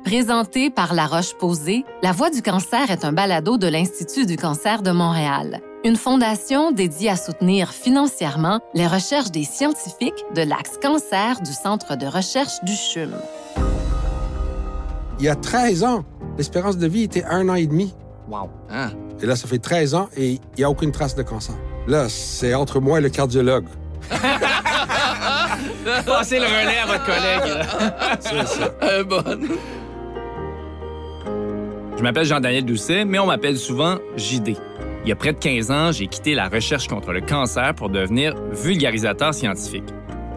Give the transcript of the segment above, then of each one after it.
Présenté par La Roche-Posay, La Voix du cancer est un balado de l'Institut du cancer de Montréal, une fondation dédiée à soutenir financièrement les recherches des scientifiques de l'Axe cancer du Centre de recherche du CHUM. Il y a 13 ans, l'espérance de vie était 1 an et demi. Wow. Hein? Et là, ça fait 13 ans et il n'y a aucune trace de cancer. Là, c'est entre moi et le cardiologue. Passez le relais à votre collègue. C'est ça. Bonne. Je m'appelle Jean-Daniel Doucet, mais on m'appelle souvent JD. Il y a près de 15 ans, j'ai quitté la recherche contre le cancer pour devenir vulgarisateur scientifique.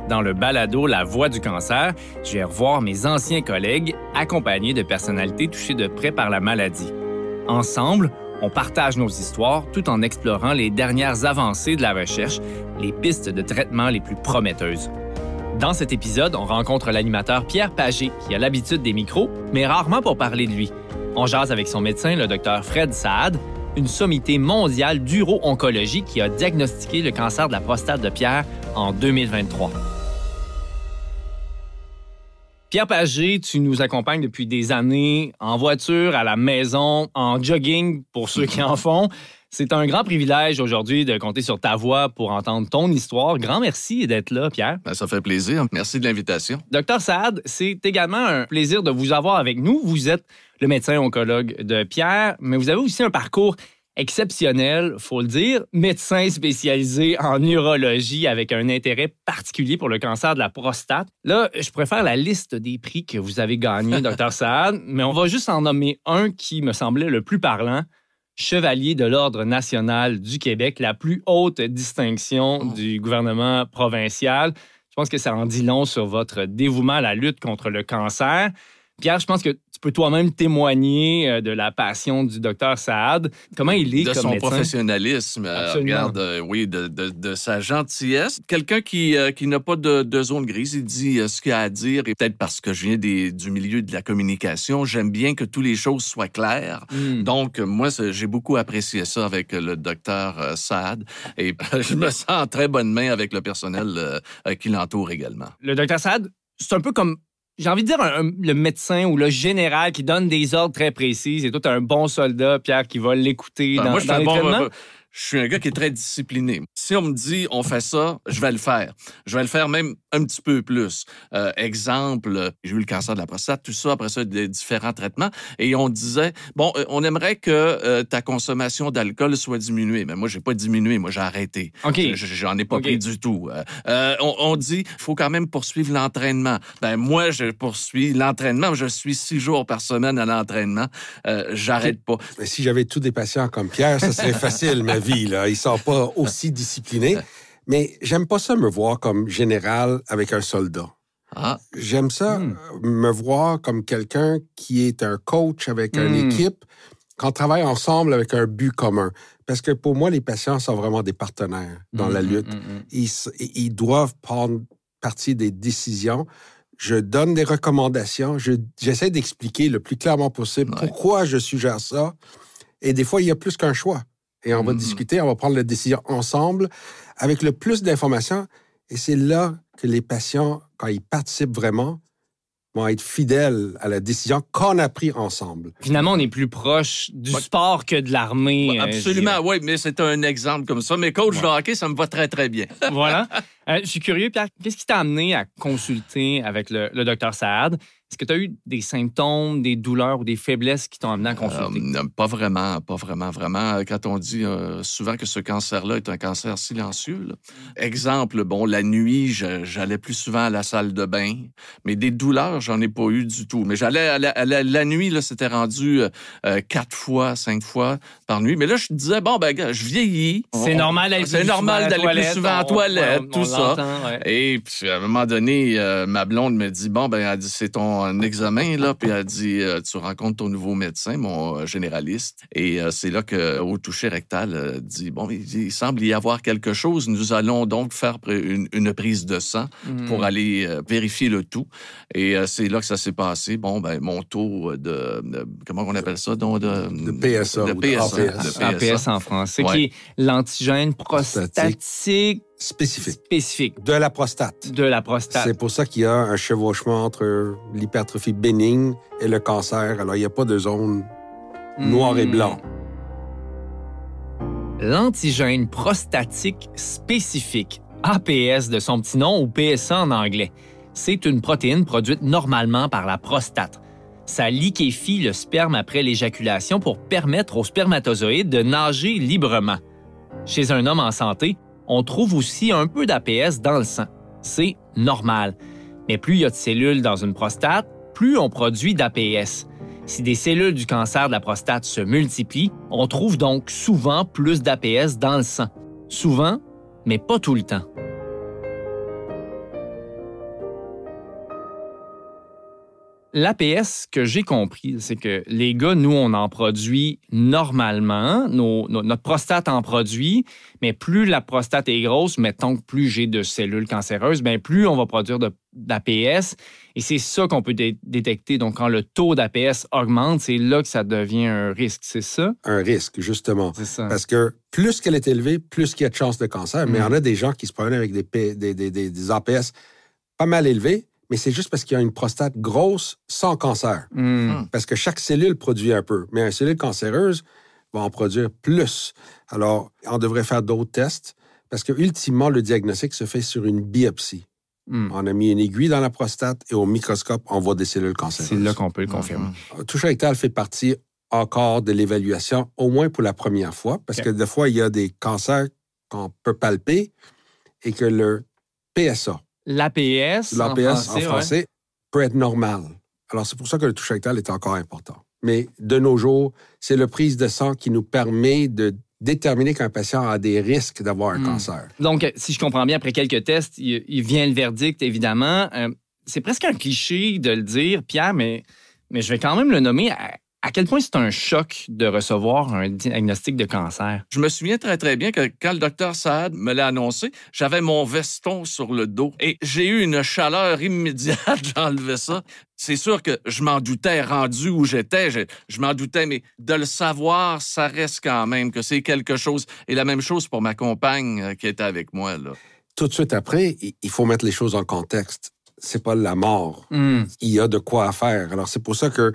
Dans le balado La Voix du cancer, je vais revoir mes anciens collègues accompagnés de personnalités touchées de près par la maladie. Ensemble, on partage nos histoires tout en explorant les dernières avancées de la recherche, les pistes de traitement les plus prometteuses. Dans cet épisode, on rencontre l'animateur Pierre Pagé, qui a l'habitude des micros, mais rarement pour parler de lui. On jase avec son médecin, le Dr Fred Saad, une sommité mondiale d'uro-oncologie qui a diagnostiqué le cancer de la prostate de Pierre en 2023. Pierre Pagé, tu nous accompagnes depuis des années, en voiture, à la maison, en jogging, pour ceux qui en font. C'est un grand privilège aujourd'hui de compter sur ta voix pour entendre ton histoire. Grand merci d'être là, Pierre. Ça fait plaisir. Merci de l'invitation. Dr Saad, c'est également un plaisir de vous avoir avec nous. Vous êtes le médecin oncologue de Pierre, mais vous avez aussi un parcours exceptionnel, faut le dire, médecin spécialisé en urologie avec un intérêt particulier pour le cancer de la prostate. Là, je préfère la liste des prix que vous avez gagnés, Dr Saad, mais on va juste en nommer un qui me semblait le plus parlant. Chevalier de l'Ordre national du Québec, la plus haute distinction du gouvernement provincial. Je pense que ça en dit long sur votre dévouement à la lutte contre le cancer. Pierre, je pense que tu peux toi-même témoigner de la passion du docteur Saad. Comment il est de comme son médecin? Professionnalisme, regarde, oui, de sa gentillesse. Quelqu'un qui n'a pas de zone grise, il dit ce qu'il a à dire. Et peut-être parce que je viens du milieu de la communication, j'aime bien que toutes les choses soient claires. Donc, moi, j'ai beaucoup apprécié ça avec le docteur Saad. Et je me sens en très bonne main avec le personnel qui l'entoure également. Le docteur Saad, c'est un peu comme... J'ai envie de dire le médecin ou le général qui donne des ordres très précis. Et toi, tu es un bon soldat, Pierre, qui va l'écouter dans l'entraînement. Je suis un gars qui est très discipliné. Si on me dit on fait ça, je vais le faire. Je vais le faire même un petit peu plus. Exemple, j'ai eu le cancer de la prostate, tout ça, après ça, des différents traitements. Et on disait, bon, on aimerait que ta consommation d'alcool soit diminuée. Mais moi, j'ai pas diminué, moi, j'ai arrêté. Okay. J'en ai pas pris du tout. On dit, il faut quand même poursuivre l'entraînement. Ben moi, je poursuis l'entraînement. Je suis 6 jours par semaine à l'entraînement. J'arrête pas. Mais si j'avais tous des patients comme Pierre, ça serait facile, ma vie, là. Ils sont pas aussi disciplinés. Mais j'aime pas ça me voir comme général avec un soldat. J'aime ça me voir comme quelqu'un qui est un coach avec une équipe, qu'on travaille ensemble avec un but commun. Parce que pour moi, les patients sont vraiment des partenaires dans la lutte. Ils doivent prendre partie des décisions. Je donne des recommandations. J'essaie d'expliquer le plus clairement possible pourquoi je suggère ça. Et des fois, il y a plus qu'un choix. Et on va discuter, on va prendre la décision ensemble avec le plus d'informations. Et c'est là que les patients, quand ils participent vraiment, vont être fidèles à la décision qu'on a prise ensemble. Finalement, on est plus proche du sport que de l'armée. Absolument, oui, mais c'est un exemple comme ça. Mais coach de hockey, ça me va très, très bien. Voilà. Je suis curieux, Pierre, qu'est-ce qui t'a amené à consulter avec le docteur Saad? Est-ce que tu as eu des symptômes, des douleurs ou des faiblesses qui t'ont amené à consulter? Pas vraiment. Quand on dit souvent que ce cancer-là est un cancer silencieux, là. Exemple, bon, la nuit, j'allais plus souvent à la salle de bain, mais des douleurs, j'en ai pas eu du tout. Mais j'allais à la nuit, là, c'était rendu 4 fois, 5 fois par nuit. Mais là, je disais, bon, ben, je vieillis. C'est normal d'aller plus souvent à la toilette, tout ça. Ouais. Et puis, à un moment donné, ma blonde me dit, bon, ben, elle dit, c'est ton examen, là, puis elle dit, tu rencontres ton nouveau médecin, mon généraliste. Et c'est là qu'au toucher rectal dit, bon, il semble y avoir quelque chose. Nous allons donc faire une prise de sang pour aller vérifier le tout. Et c'est là que ça s'est passé. Bon, ben, mon taux de comment on appelle ça? Donc, de PSA. De PSA. APS en français, qui est l'antigène prostatique Spécifique. De la prostate. De la prostate. C'est pour ça qu'il y a un chevauchement entre l'hypertrophie bénigne et le cancer. Alors, il n'y a pas de zone noir et blanc. L'antigène prostatique spécifique, APS de son petit nom ou PSA en anglais, c'est une protéine produite normalement par la prostate. Ça liquéfie le sperme après l'éjaculation pour permettre aux spermatozoïdes de nager librement. Chez un homme en santé, on trouve aussi un peu d'APS dans le sang. C'est normal. Mais plus il y a de cellules dans une prostate, plus on produit d'APS. Si des cellules du cancer de la prostate se multiplient, on trouve donc souvent plus d'APS dans le sang. Souvent, mais pas tout le temps. L'APS, que j'ai compris, c'est que les gars, nous, on en produit normalement. Notre prostate en produit, mais plus la prostate est grosse, mettons que plus j'ai de cellules cancéreuses, bien plus on va produire d'APS. Et c'est ça qu'on peut détecter. Donc, quand le taux d'APS augmente, c'est là que ça devient un risque, c'est ça? Un risque, justement. C'est ça. Parce que plus qu'elle est élevée, plus qu'il y a de chances de cancer. Mais il y en a des gens qui se promènent avec des APS pas mal élevés, mais c'est juste parce qu'il y a une prostate grosse sans cancer. Parce que chaque cellule produit un peu. Mais une cellule cancéreuse va en produire plus. Alors, on devrait faire d'autres tests parce que, ultimement, le diagnostic se fait sur une biopsie. On a mis une aiguille dans la prostate et au microscope, on voit des cellules cancéreuses. C'est là qu'on peut le confirmer. Toucher rectal fait partie encore de l'évaluation, au moins pour la première fois, parce que des fois, il y a des cancers qu'on peut palper et que le PSA, L'APS en français peut être normal. Alors, c'est pour ça que le toucher rectal est encore important. Mais de nos jours, c'est le prise de sang qui nous permet de déterminer qu'un patient a des risques d'avoir un cancer. Donc, si je comprends bien, après quelques tests, il vient le verdict, évidemment. C'est presque un cliché de le dire, Pierre, mais je vais quand même le nommer. À quel point c'est un choc de recevoir un diagnostic de cancer? Je me souviens très, très bien que quand le docteur Saad me l'a annoncé, j'avais mon veston sur le dos et j'ai eu une chaleur immédiate d'enlever ça. C'est sûr que je m'en doutais, rendu où j'étais, je m'en doutais, mais de le savoir, ça reste quand même que c'est quelque chose. Et la même chose pour ma compagne qui était avec moi, là. Tout de suite après, il faut mettre les choses en contexte. C'est pas la mort. Il y a de quoi faire. Alors, c'est pour ça que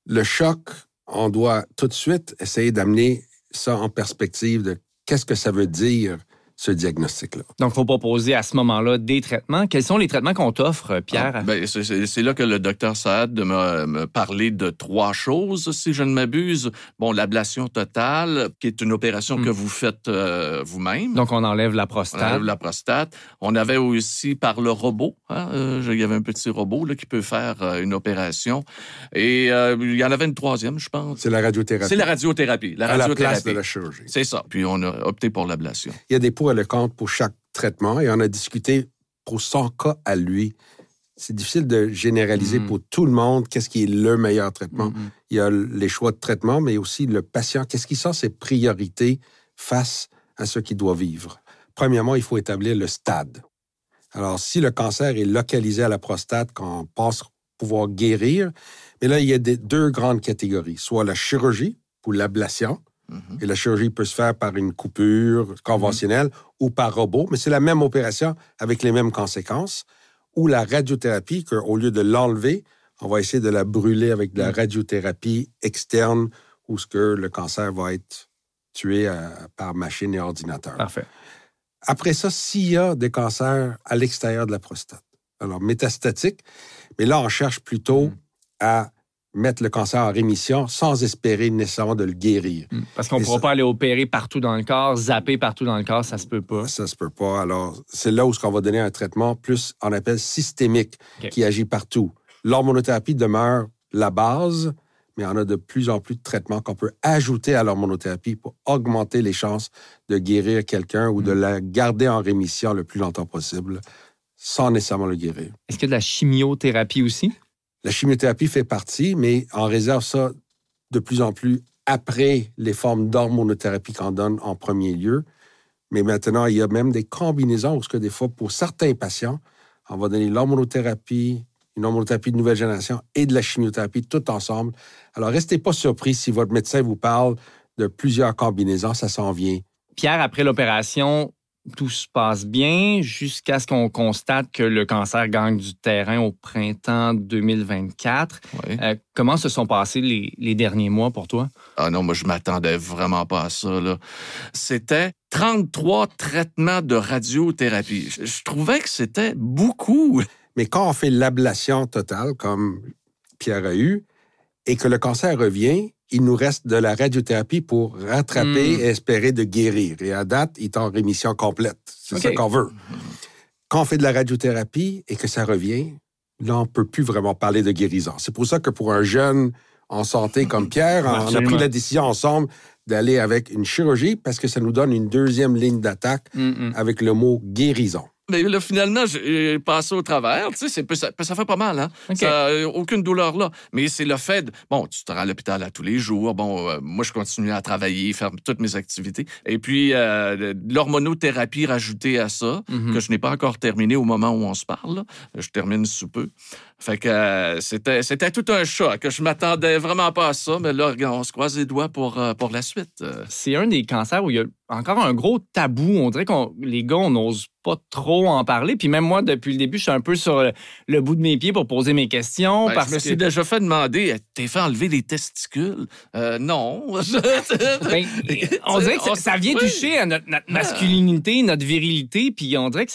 le choc, on doit tout de suite essayer d'amener ça en perspective de qu'est-ce que ça veut dire, ce diagnostic-là. Donc, il faut proposer à ce moment-là des traitements. Quels sont les traitements qu'on t'offre, Pierre? C'est là que le docteur Saad m'a parlé de 3 choses, si je ne m'abuse. Bon, l'ablation totale, qui est une opération que vous faites vous-même. Donc, on enlève la prostate. On enlève la prostate. On avait aussi par le robot. Il y avait un petit robot là, qui peut faire une opération. Et il y en avait une 3e, je pense. C'est la radiothérapie. C'est la radiothérapie. À la place de la chirurgie. C'est ça. Puis on a opté pour l'ablation. Il y a des pour et le contre pour chaque traitement et on a discuté pour son cas à lui. C'est difficile de généraliser pour tout le monde qu'est-ce qui est le meilleur traitement. Il y a les choix de traitement, mais aussi le patient. Qu'est-ce qui sont ses priorités face à ce qu'il doit vivre? Premièrement, il faut établir le stade. Alors, si le cancer est localisé à la prostate, quand on pense pouvoir guérir, mais là, il y a 2 grandes catégories. Soit la chirurgie ou l'ablation. Et la chirurgie peut se faire par une coupure conventionnelle ou par robot, mais c'est la même opération avec les mêmes conséquences. Ou la radiothérapie, qu'au lieu de l'enlever, on va essayer de la brûler avec de la radiothérapie externe où ce que le cancer va être tué par machine et ordinateur. Parfait. Après ça, s'il y a des cancers à l'extérieur de la prostate, alors métastatique, mais là, on cherche plutôt à mettre le cancer en rémission sans espérer nécessairement de le guérir. Parce qu'on ne pourra pas aller opérer partout dans le corps, zapper partout dans le corps, ça se peut pas. Ça se peut pas. Alors, c'est là où on va donner un traitement plus, on appelle systémique, qui agit partout. L'hormonothérapie demeure la base, mais on a de plus en plus de traitements qu'on peut ajouter à l'hormonothérapie pour augmenter les chances de guérir quelqu'un ou de la garder en rémission le plus longtemps possible sans nécessairement le guérir. Est-ce qu'il y a de la chimiothérapie aussi? La chimiothérapie fait partie, mais on réserve ça de plus en plus après les formes d'hormonothérapie qu'on donne en premier lieu. Mais maintenant, il y a même des combinaisons où, des fois, pour certains patients, on va donner l'hormonothérapie, une hormonothérapie de nouvelle génération et de la chimiothérapie tout ensemble. Alors, restez pas surpris si votre médecin vous parle de plusieurs combinaisons, ça s'en vient. Pierre, après l'opération, tout se passe bien jusqu'à ce qu'on constate que le cancer gagne du terrain au printemps 2024. Oui. Comment se sont passés les derniers mois pour toi? Ah non, moi, je m'attendais vraiment pas à ça, là. C'était 33 traitements de radiothérapie. Je trouvais que c'était beaucoup. Mais quand on fait l'ablation totale, comme Pierre a eu, et que le cancer revient, il nous reste de la radiothérapie pour rattraper et espérer de guérir. Et à date, il est en rémission complète. C'est ça qu'on veut. Quand on fait de la radiothérapie et que ça revient, là, on ne peut plus vraiment parler de guérison. C'est pour ça que pour un jeune en santé comme Pierre, on a pris la décision ensemble d'aller avec une chirurgie parce que ça nous donne une deuxième ligne d'attaque avec le mot guérison. Mais là, finalement, j'ai passé au travers. Tu sais, ça fait pas mal, hein? Okay. Aucune douleur là. Mais c'est le fait bon, tu te rends à l'hôpital à tous les jours. Bon, moi, je continue à travailler, faire toutes mes activités. Et puis, l'hormonothérapie rajoutée à ça, que je n'ai pas encore terminé au moment où on se parle. Là. Je termine sous peu. Fait que c'était tout un choc. Je m'attendais vraiment pas à ça, mais là, on se croise les doigts pour la suite. C'est un des cancers où il y a encore un gros tabou. On dirait que les gars, on n'ose pas trop en parler. Puis même moi, depuis le début, je suis un peu sur le bout de mes pieds pour poser mes questions. Ben, je me suis déjà fait demander, t'es fait enlever les testicules? Non. Ben, on dirait que ça vient toucher à notre masculinité, notre virilité, puis on dirait que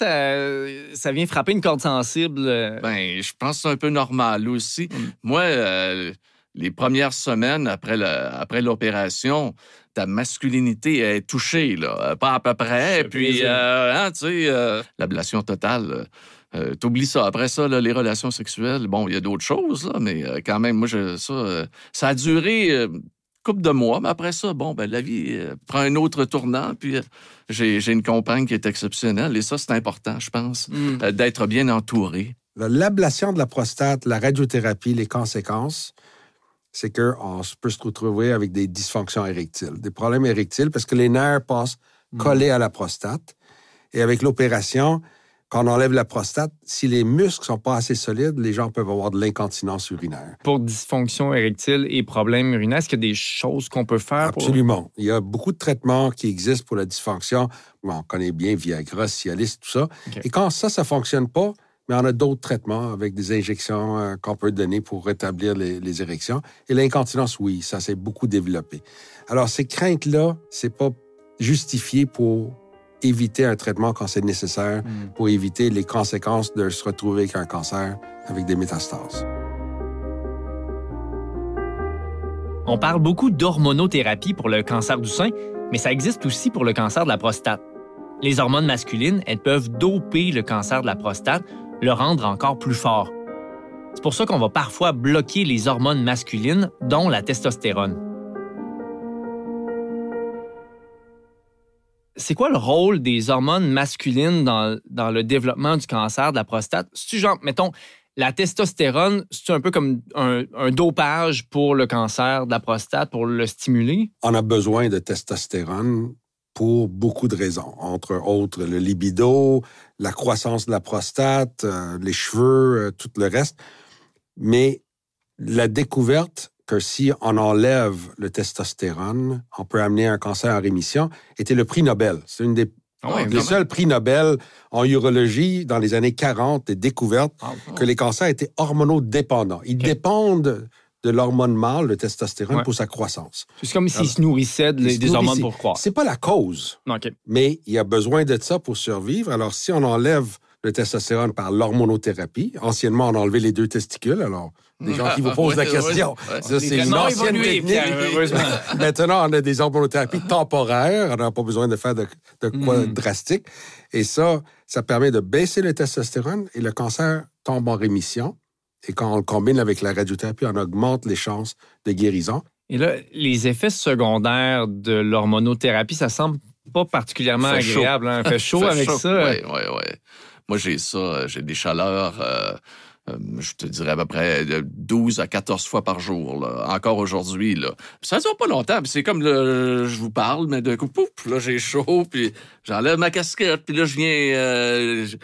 ça vient frapper une corde sensible. Ben, je pense que c'est un peu normal aussi. Moi, les premières semaines après l'opération, ta masculinité est touchée, là. Pas à peu près. Puis, tu sais, l'ablation totale, t'oublies ça. Après ça, là, les relations sexuelles, bon, il y a d'autres choses, là, mais quand même, moi, ça a duré couple de mois, mais après ça, bon, ben la vie prend un autre tournant, puis j'ai une compagne qui est exceptionnelle, et ça, c'est important, je pense, d'être bien entouré. L'ablation de la prostate, la radiothérapie, les conséquences, c'est qu'on peut se retrouver avec des dysfonctions érectiles, des problèmes érectiles, parce que les nerfs passent collés à la prostate. Et avec l'opération, quand on enlève la prostate, si les muscles ne sont pas assez solides, les gens peuvent avoir de l'incontinence urinaire. Pour dysfonction érectile et problèmes urinaires, est-ce qu'il y a des choses qu'on peut faire? Absolument. Il y a beaucoup de traitements qui existent pour la dysfonction. On connaît bien Viagra, Cialis, tout ça. Okay. Et quand ça ne fonctionne pas, mais on a d'autres traitements avec des injections qu'on peut donner pour rétablir les érections. Et l'incontinence, oui, ça s'est beaucoup développé. Alors, ces craintes-là, c'est pas justifié pour éviter un traitement quand c'est nécessaire, pour éviter les conséquences de se retrouver avec un cancer avec des métastases. On parle beaucoup d'hormonothérapie pour le cancer du sein, mais ça existe aussi pour le cancer de la prostate. Les hormones masculines, elles peuvent doper le cancer de la prostate, le rendre encore plus fort. C'est pour ça qu'on va parfois bloquer les hormones masculines, dont la testostérone. C'est quoi le rôle des hormones masculines dans le développement du cancer de la prostate? C'est-tu genre, mettons, la testostérone, c'est un peu comme un dopage pour le cancer de la prostate, pour le stimuler? On a besoin de testostérone pour beaucoup de raisons, entre autres le libido, la croissance de la prostate, les cheveux, tout le reste. Mais la découverte que si on enlève le testostérone, on peut amener un cancer en rémission, était le prix Nobel. C'est une des seuls prix Nobel en urologie dans les années 40, des découvertes que les cancers étaient hormonodépendants. Ils dépendent de l'hormone mâle, le testostérone, pour sa croissance. C'est comme s'ils se nourrissaient des hormones pour croître. C'est pas la cause, mais il y a besoin de ça pour survivre. Alors, si on enlève le testostérone par l'hormonothérapie, anciennement, on a enlevé les 2 testicules, alors des gens qui vous posent la question. Ça, c'est une ancienne technique. Maintenant, on a des hormonothérapies temporaires. On n'a pas besoin de faire de quoi drastique. Et ça permet de baisser le testostérone et le cancer tombe en rémission. Et quand on le combine avec la radiothérapie, on augmente les chances de guérison. Et là, les effets secondaires de l'hormonothérapie, ça semble pas particulièrement agréable. Hein? Fait chaud avec ça. Oui. Moi, j'ai ça. J'ai des chaleurs Je te dirais à peu près 12 à 14 fois par jour, là, encore aujourd'hui. Là. Ça ne dure pas longtemps. C'est comme je vous parle, mais d'un coup, pouf, là, j'ai chaud, puis j'enlève ma casquette, puis là, je viens...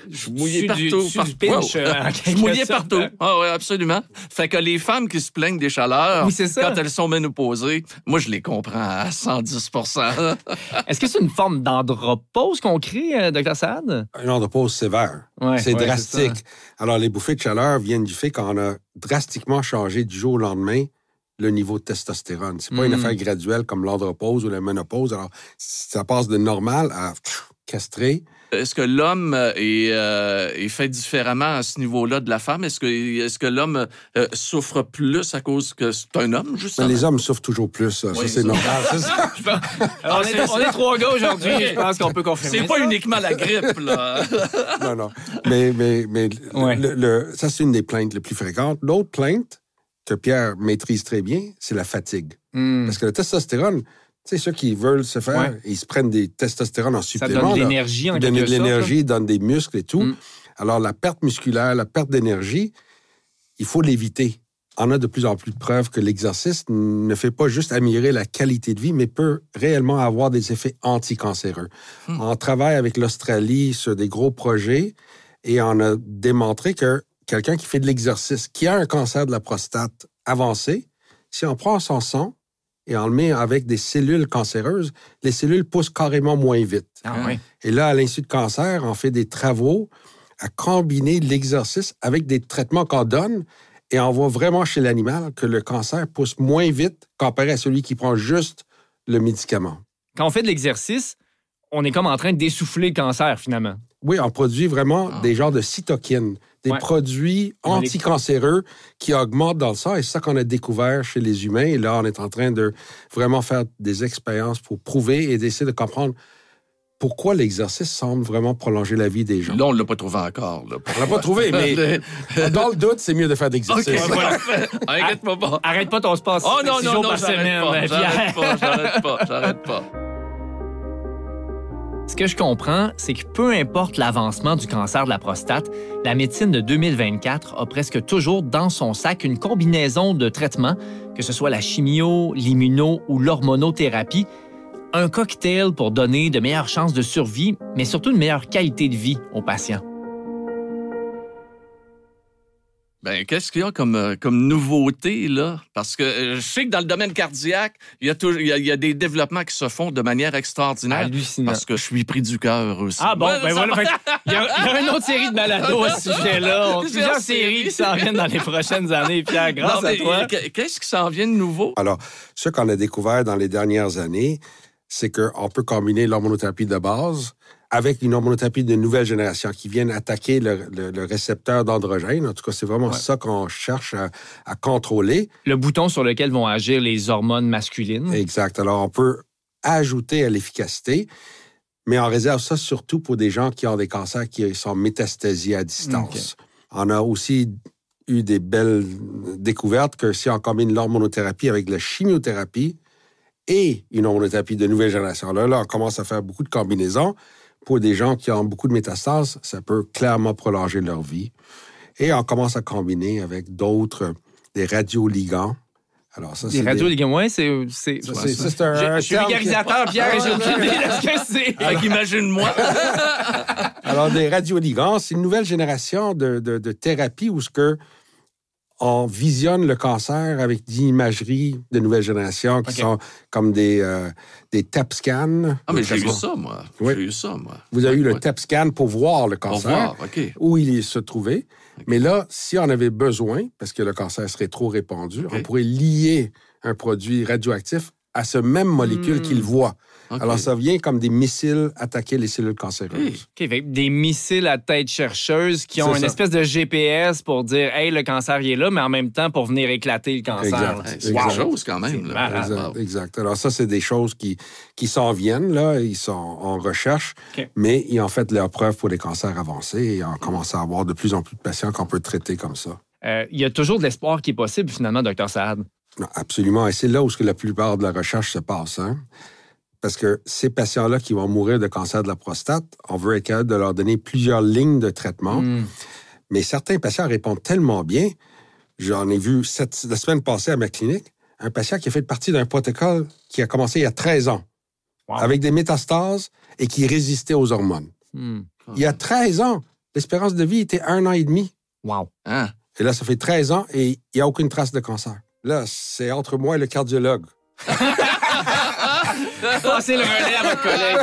je suis mouillé partout. Je suis mouillé partout. Ah oui, absolument. Fait que les femmes qui se plaignent des chaleurs, quand elles sont ménopausées, moi, je les comprends à 110 %. Est-ce que c'est une forme d'andropause qu'on crée, Dr. Saad? Une andropause sévère. C'est drastique. Alors, les bouffées de chaleur viennent du fait qu'on a drastiquement changé du jour au lendemain le niveau de testostérone. C'est pas une affaire graduelle comme l'andropause ou la ménopause. Alors, ça passe de normal à castré. Est-ce que l'homme est fait différemment à ce niveau-là de la femme? Est-ce que l'homme souffre plus à cause que c'est un homme, justement? Les hommes souffrent toujours plus. Ça, c'est normal. Alors, on est 3 gars aujourd'hui. Je pense qu'on peut confirmer. C'est pas uniquement la grippe, là. Non. Mais ça, c'est une des plaintes les plus fréquentes. L'autre plainte que Pierre maîtrise très bien, c'est la fatigue. Parce que le testostérone... Tu sais, ceux qui veulent se faire, ils se prennent des testostérones en supplément. Ça donne de l'énergie, en quelque sorte. Donne de l'énergie, donne des muscles et tout. Alors, la perte musculaire, la perte d'énergie, il faut l'éviter. On a de plus en plus de preuves que l'exercice ne fait pas juste améliorer la qualité de vie, mais peut réellement avoir des effets anticancéreux. On travaille avec l'Australie sur des gros projets et on a démontré que quelqu'un qui fait de l'exercice, qui a un cancer de la prostate avancé, si on prend son sang, et on le met avec des cellules cancéreuses, les cellules poussent carrément moins vite. Et là, à l'Institut de cancer, on fait des travaux à combiner l'exercice avec des traitements qu'on donne et on voit vraiment chez l'animal que le cancer pousse moins vite comparé à celui qui prend juste le médicament. Quand on fait de l'exercice, on est comme en train d'essouffler le cancer, finalement. Oui, on produit vraiment des genres de cytokines, des produits anticancéreux qui augmentent dans le sang. Et c'est ça qu'on a découvert chez les humains. Et là, on est en train de vraiment faire des expériences pour prouver et d'essayer de comprendre pourquoi l'exercice semble vraiment prolonger la vie des gens. Là, on ne l'a pas trouvé encore. Là, on ne l'a pas trouvé, mais dans le doute, c'est mieux de faire de l'exercice. Okay, voilà. Arrête-moi pas. Arrête pas ton sport. Oh non, j'arrête pas. Ce que je comprends, c'est que peu importe l'avancement du cancer de la prostate, la médecine de 2024 a presque toujours dans son sac une combinaison de traitements, que ce soit la chimio, l'immuno ou l'hormonothérapie, un cocktail pour donner de meilleures chances de survie, mais surtout une meilleure qualité de vie aux patients. Ben, qu'est-ce qu'il y a comme nouveauté, là? Parce que je sais que dans le domaine cardiaque, il y a des développements qui se font de manière extraordinaire. Hallucinant. Parce que je suis pris du cœur aussi. Ah bon, ben voilà. Il y a une autre série de balados à ce sujet-là. Plusieurs séries qui s'en viennent dans les prochaines années, Pierre, grâce à toi. Qu'est-ce qui s'en vient de nouveau? Alors, ce qu'on a découvert dans les dernières années, c'est qu'on peut combiner l'hormonothérapie de base avec une hormonothérapie de nouvelle génération qui viennent attaquer le récepteur d'androgène. En tout cas, c'est vraiment ça qu'on cherche à contrôler. Le bouton sur lequel vont agir les hormones masculines. Exact. Alors, on peut ajouter à l'efficacité, mais on réserve ça surtout pour des gens qui ont des cancers qui sont métastasiés à distance. Okay. On a aussi eu des belles découvertes que si on combine l'hormonothérapie avec la chimiothérapie et une hormonothérapie de nouvelle génération, là, on commence à faire beaucoup de combinaisons. Pour des gens qui ont beaucoup de métastases, ça peut clairement prolonger leur vie. Et on commence à combiner avec d'autres, des radioligands. Alors ça, des radioligands, oui, c'est un je suis vulgarisateur, Pierre, et j'ai aucune idée de ce que c'est. Fait qu'imagine-moi. Alors, des radioligands, c'est une nouvelle génération de thérapie où ce que on visionne le cancer avec des imageries de nouvelle génération qui sont comme des TEP scans. Ah, mais j'ai eu ça, moi. Oui. J'ai eu ça, moi. Vous avez eu le TEP scan pour voir le cancer, où il se trouvait. Okay. Mais là, si on avait besoin, parce que le cancer serait trop répandu, on pourrait lier un produit radioactif à ce même molécule qu'il voit. Okay. Alors, ça vient comme des missiles attaquer les cellules cancéreuses. Okay. Des missiles à tête chercheuse qui ont une espèce de GPS pour dire « Hey, le cancer, il est là », mais en même temps pour venir éclater le cancer. C'est quelque chose quand même. Exact. Alors ça, c'est des choses qui s'en viennent. Là. Ils sont en recherche, mais ils ont fait leur preuve pour les cancers avancés et on commence à avoir de plus en plus de patients qu'on peut traiter comme ça. Il y a toujours de l'espoir qui est possible, finalement, Dr. Saad. Non, absolument. Et c'est là où la plupart de la recherche se passe. Hein? Parce que ces patients-là qui vont mourir de cancer de la prostate, on veut être capable de leur donner plusieurs lignes de traitement. Mais certains patients répondent tellement bien. J'en ai vu la semaine passée à ma clinique, un patient qui a fait partie d'un protocole qui a commencé il y a 13 ans, avec des métastases et qui résistait aux hormones. Il y a 13 ans, l'espérance de vie était 1 an et demi. Wow. Hein? Et là, ça fait 13 ans et il n'y a aucune trace de cancer. Là, c'est entre moi et le cardiologue. Passez le relais à votre collègue.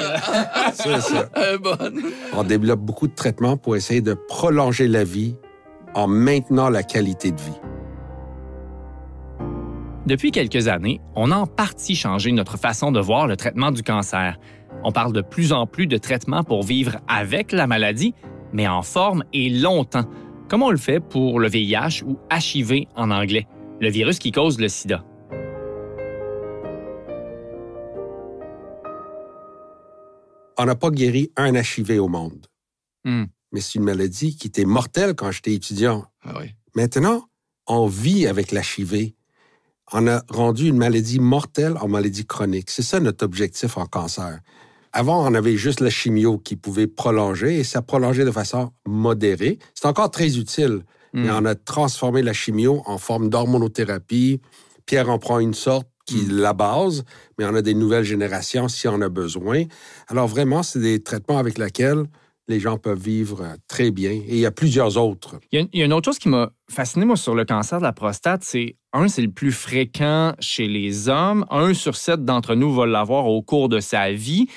C'est ça. Bonne. On développe beaucoup de traitements pour essayer de prolonger la vie en maintenant la qualité de vie. Depuis quelques années, on a en partie changé notre façon de voir le traitement du cancer. On parle de plus en plus de traitements pour vivre avec la maladie, mais en forme et longtemps, comme on le fait pour le VIH ou HIV en anglais, le virus qui cause le sida. On n'a pas guéri un HIV au monde. Mais c'est une maladie qui était mortelle quand j'étais étudiant. Ah oui. Maintenant, on vit avec l'HIV. On a rendu une maladie mortelle en maladie chronique. C'est ça notre objectif en cancer. Avant, on avait juste la chimio qui pouvait prolonger et ça prolongeait de façon modérée. C'est encore très utile, mais on a transformé la chimio en forme d'hormonothérapie. Pierre en prend une sorte qui est la base, mais on a des nouvelles générations si on a besoin. Alors vraiment, c'est des traitements avec lesquels les gens peuvent vivre très bien. Et il y a plusieurs autres. Il y a une autre chose qui m'a fasciné, moi, sur le cancer de la prostate, c'est le plus fréquent chez les hommes. 1 sur 7 d'entre nous va l'avoir au cours de sa vie.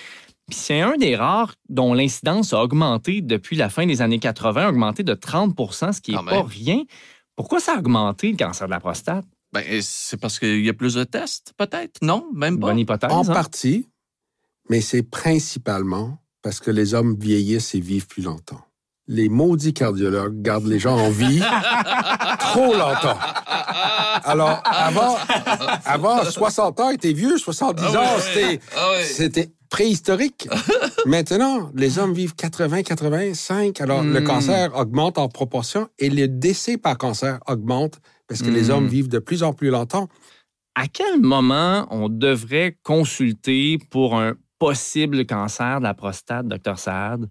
Puis c'est un des rares dont l'incidence a augmenté depuis la fin des années 80, augmenté de 30 %, ce qui n'est pas rien. Pourquoi ça a augmenté, le cancer de la prostate? Ben, c'est parce qu'il y a plus de tests, peut-être? Non, même pas. Bonne hypothèse. En partie, mais c'est principalement parce que les hommes vieillissent et vivent plus longtemps. Les maudits cardiologues gardent les gens en vie trop longtemps. Alors, avant 60 ans était vieux, 70 ans, c'était préhistorique. Maintenant, les hommes vivent 80, 85. Alors, le cancer augmente en proportion et le décès par cancer augmente parce que les hommes vivent de plus en plus longtemps. À quel moment on devrait consulter pour un possible cancer de la prostate, Dr. Saad?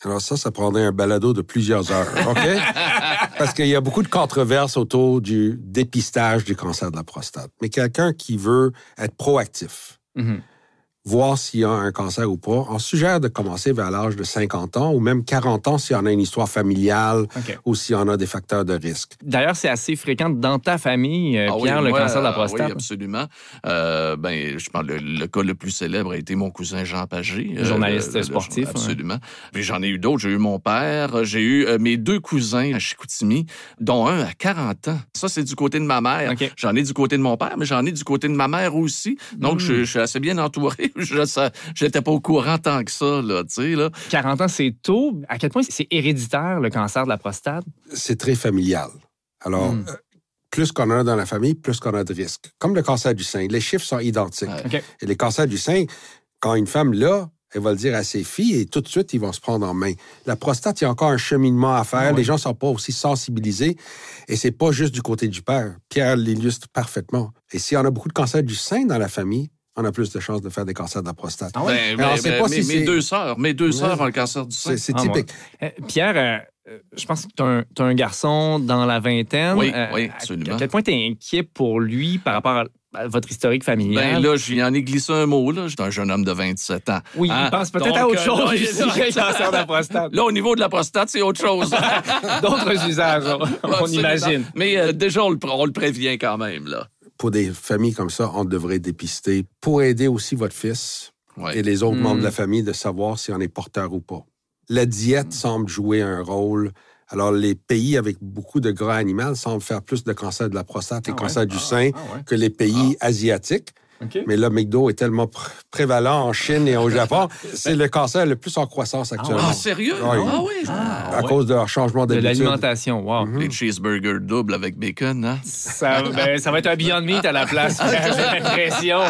Alors ça prendrait un balado de plusieurs heures, OK? Parce qu'il y a beaucoup de controverses autour du dépistage du cancer de la prostate. Mais quelqu'un qui veut être proactif, voir s'il y a un cancer ou pas, on suggère de commencer vers l'âge de 50 ans ou même 40 ans si on a une histoire familiale ou si on a des facteurs de risque. D'ailleurs, c'est assez fréquent dans ta famille, Pierre, le cancer de la prostate. Oui, absolument. Je pense que le cas le plus célèbre a été mon cousin Jean Pagé. Journaliste sportif. Absolument. Puis j'en ai eu d'autres. J'ai eu mon père, j'ai eu mes 2 cousins à Chicoutimi, dont un à 40 ans. Ça, c'est du côté de ma mère. Okay. J'en ai du côté de mon père, mais j'en ai du côté de ma mère aussi. Donc, je suis assez bien entouré. J'étais pas au courant tant que ça, là, tu sais, là. 40 ans, c'est tôt. À quel point c'est héréditaire, le cancer de la prostate? C'est très familial. Alors, plus qu'on en a dans la famille, plus qu'on a de risques. Comme le cancer du sein, les chiffres sont identiques. Et les cancers du sein, quand une femme l'a, elle va le dire à ses filles et tout de suite, ils vont se prendre en main. La prostate, il y a encore un cheminement à faire. Les gens ne sont pas aussi sensibilisés. Et c'est pas juste du côté du père. Pierre l'illustre parfaitement. Et s'il y en a beaucoup de cancers du sein dans la famille, on a plus de chances de faire des cancers de la prostate. Mes deux sœurs ont le cancer du sein. C'est typique. Pierre, je pense que tu as un garçon dans la vingtaine. Oui, absolument. À quel point tu es inquiet pour lui par rapport à votre historique familial? Ben là, j'en ai glissé un mot. Là. J'étais un jeune homme de 27 ans. Oui, il pense peut-être à autre chose. Le cancer de la prostate. Là, au niveau de la prostate, c'est autre chose. D'autres usages, on imagine. Mais déjà, on le prévient quand même, là. Pour des familles comme ça, on devrait dépister pour aider aussi votre fils et les autres membres de la famille de savoir si on est porteur ou pas. La diète semble jouer un rôle. Alors, les pays avec beaucoup de gras animal semblent faire plus de cancer de la prostate et cancer du sein que les pays asiatiques. Okay. Mais le McDo est tellement prévalent en Chine et au Japon. C'est le cancer le plus en croissance actuellement. Ah, sérieux? Oui. À cause de leur changement d'habitude. De l'alimentation, wow. Les cheeseburgers doubles avec bacon, hein? Ça va être un Beyond Meat à la place, j'ai l'impression.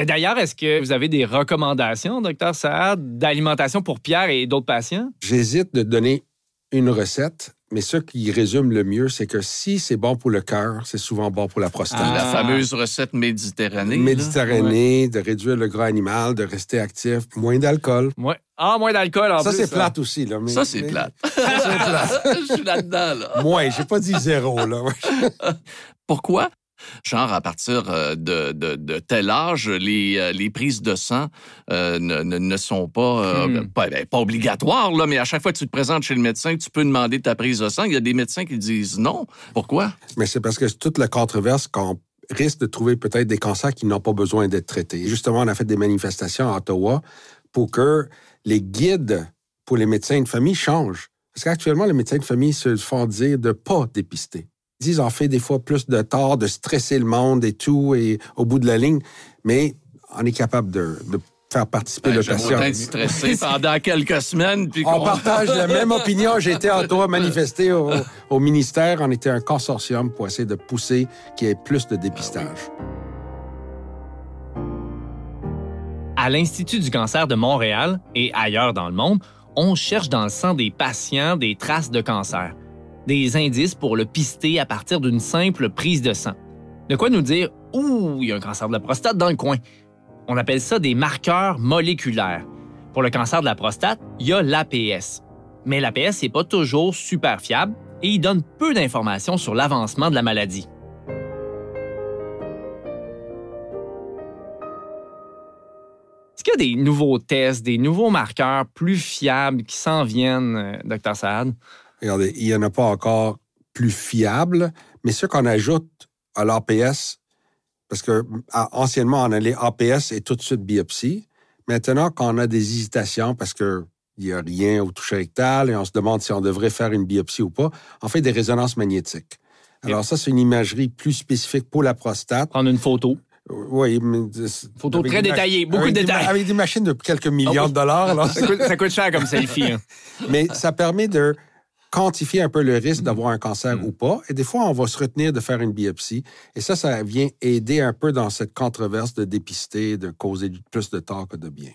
D'ailleurs, est-ce que vous avez des recommandations, Dr. Saad, d'alimentation pour Pierre et d'autres patients? J'hésite de donner une recette, Mais ce qui résume le mieux, c'est que si c'est bon pour le cœur, c'est souvent bon pour la prostate. La fameuse recette méditerranée. Méditerranée, de réduire le gras animal, de rester actif, moins d'alcool. Ouais. Moins d'alcool en plus. Ça, c'est plate aussi. Là, ça, c'est plate. Je suis là-dedans. Là. Moins, j'ai pas dit 0. Là. Pourquoi? Genre, à partir de tel âge, les prises de sang ne sont pas obligatoires, là, mais à chaque fois que tu te présentes chez le médecin, tu peux demander ta prise de sang. Il y a des médecins qui disent non. Pourquoi? Mais c'est parce que c'est toute la controverse qu'on risque de trouver peut-être des cancers qui n'ont pas besoin d'être traités. Justement, on a fait des manifestations à Ottawa pour que les guides pour les médecins de famille changent. Parce qu'actuellement, les médecins de famille se font dire de ne pas dépister. Ils disent en fait des fois plus de tort, de stresser le monde et tout, et au bout de la ligne, mais on est capable de faire participer le patient. J'aime autant stresser pendant quelques semaines. Puis on partage la même opinion. J'ai été à Ottawa manifester au ministère. On était un consortium pour essayer de pousser qu'il y ait plus de dépistage. À l'Institut du cancer de Montréal et ailleurs dans le monde, on cherche dans le sang des patients des traces de cancer. Des indices pour le pister à partir d'une simple prise de sang. De quoi nous dire « Ouh, il y a un cancer de la prostate dans le coin ». On appelle ça des marqueurs moléculaires. Pour le cancer de la prostate, il y a l'APS. Mais l'APS n'est pas toujours super fiable et il donne peu d'informations sur l'avancement de la maladie. Est-ce qu'il y a des nouveaux tests, des nouveaux marqueurs plus fiables qui s'en viennent, Dr. Saad? Regardez, il n'y en a pas encore plus fiables, mais ce qu'on ajoute à l'APS, parce que anciennement, on allait APS et tout de suite biopsie. Maintenant, quand on a des hésitations parce qu'il n'y a rien au toucher rectal et on se demande si on devrait faire une biopsie ou pas, on fait des résonances magnétiques. Alors ça, c'est une imagerie plus spécifique pour la prostate. Prendre une photo. Oui, mais... Photo très détaillée, beaucoup de détails. Avec des machines de quelques millions de dollars. Alors, ça coûte cher comme selfie. Hein. Mais ça permet de quantifier un peu le risque d'avoir un cancer ou pas. Et des fois, on va se retenir de faire une biopsie. Et ça vient aider un peu dans cette controverse de dépister, de causer plus de tort que de bien.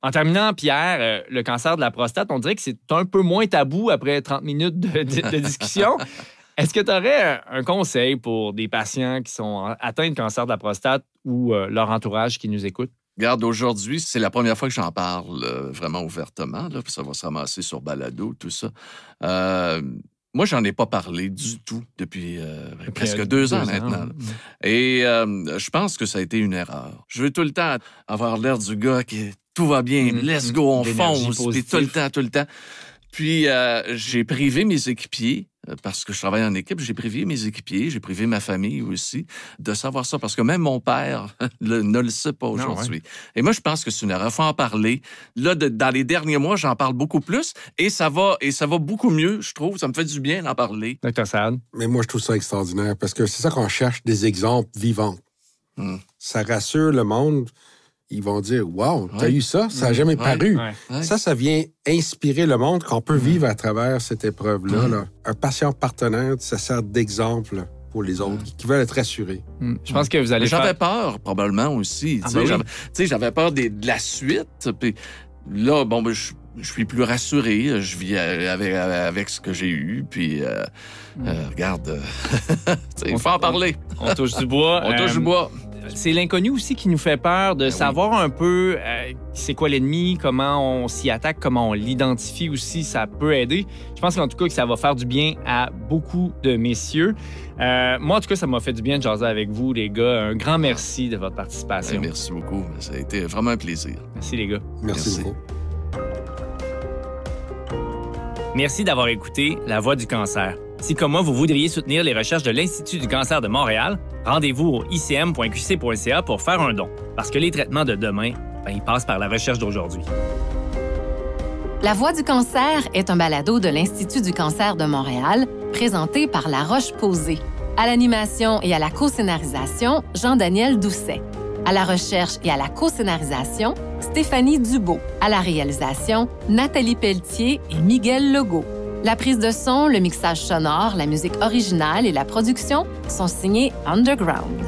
En terminant, Pierre, le cancer de la prostate, on dirait que c'est un peu moins tabou après 30 minutes de discussion. Est-ce que tu aurais un conseil pour des patients qui sont atteints de cancer de la prostate ou leur entourage qui nous écoute? Regarde, aujourd'hui, c'est la première fois que j'en parle vraiment ouvertement, là, puis ça va se ramasser sur balado, tout ça. Moi, j'en ai pas parlé du tout depuis presque 2 ans maintenant. Et je pense que ça a été une erreur. Je veux tout le temps avoir l'air du gars qui tout va bien, let's go, on fonce, puis tout le temps. Puis, j'ai privé mes équipiers, parce que je travaille en équipe, j'ai privé mes équipiers, j'ai privé ma famille aussi, de savoir ça, parce que même mon père ne le sait pas aujourd'hui. Ouais. Et moi, je pense que c'est une erreur. Il faut en parler. Là, dans les derniers mois, j'en parle beaucoup plus, et ça va beaucoup mieux, je trouve. Ça me fait du bien d'en parler. Dr. Saad. Mais moi, je trouve ça extraordinaire, parce que c'est ça qu'on cherche, des exemples vivants. Ça rassure le monde. Ils vont dire « Wow, t'as eu ça? Ça n'a jamais paru. » Ça vient inspirer le monde qu'on peut vivre à travers cette épreuve-là. Là. Un patient partenaire, ça sert d'exemple pour les autres qui veulent être rassurés. Je pense que vous allez J'avais peur, probablement, aussi. J'avais peur de la suite. Puis là, je suis plus rassuré. Je vis avec ce que j'ai eu. Puis, regarde, il faut en parler. On touche du bois. On touche du bois. C'est l'inconnu aussi qui nous fait peur de savoir un peu c'est quoi l'ennemi, comment on s'y attaque, comment on l'identifie aussi, ça peut aider. Je pense en tout cas que ça va faire du bien à beaucoup de messieurs. Moi, en tout cas, ça m'a fait du bien de jaser avec vous, les gars. Un grand merci de votre participation. Merci beaucoup. Ça a été vraiment un plaisir. Merci, les gars. Merci beaucoup. Merci d'avoir écouté La Voix du cancer. Si, comme moi, vous voudriez soutenir les recherches de l'Institut du cancer de Montréal, rendez-vous au icm.qc.ca pour faire un don. Parce que les traitements de demain, ils passent par la recherche d'aujourd'hui. La Voix du cancer est un balado de l'Institut du cancer de Montréal, présenté par La Roche-Posay. À l'animation et à la co-scénarisation, Jean-Daniel Doucet. À la recherche et à la co-scénarisation, Stéphanie Dubo. À la réalisation, Nathalie Pelletier et Miguel Legault. La prise de son, le mixage sonore, la musique originale et la production sont signés Underground.